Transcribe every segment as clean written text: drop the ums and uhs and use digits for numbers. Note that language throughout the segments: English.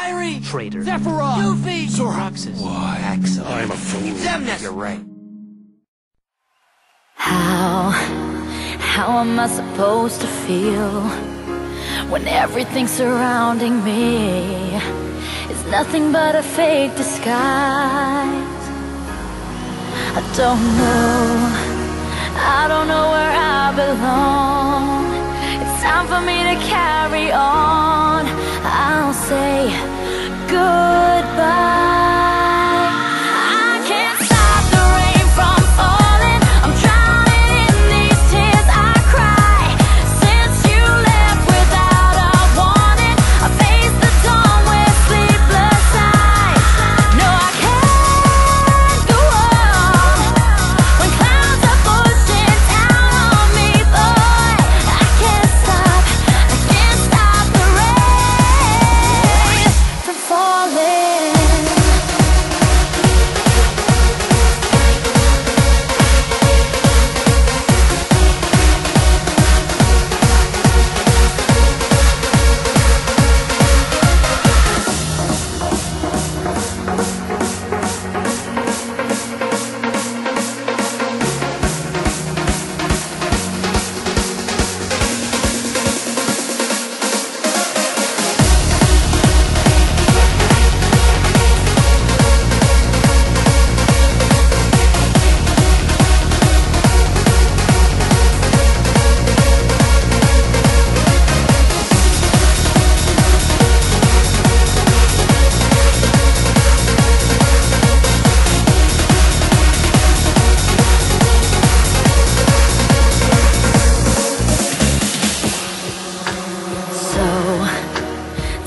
Kyrie! Traitor. Sephiroth! Doofy! Roxas. Why? Axel. I'm a fool. Xemnas! You're right. How am I supposed to feel when everything surrounding me is nothing but a fake disguise? I don't know where I belong. It's time for me to carry on. I'll say goodbye.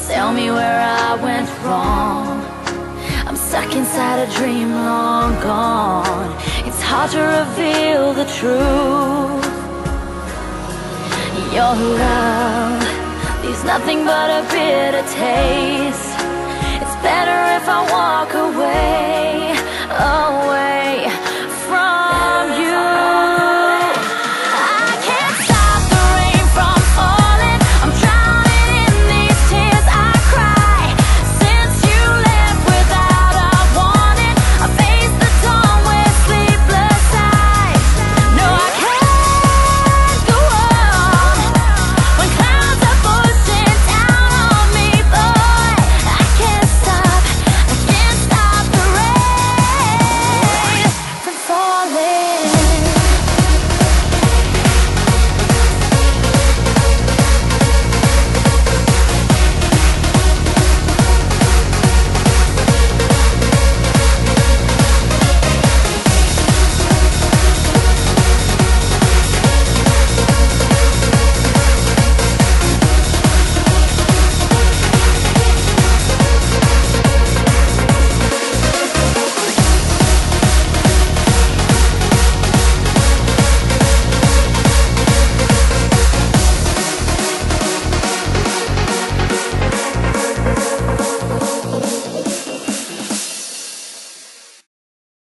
Tell me where I went wrong. I'm stuck inside a dream long gone. It's hard to reveal the truth. Your love leaves nothing but a bitter taste. It's better if I walk away.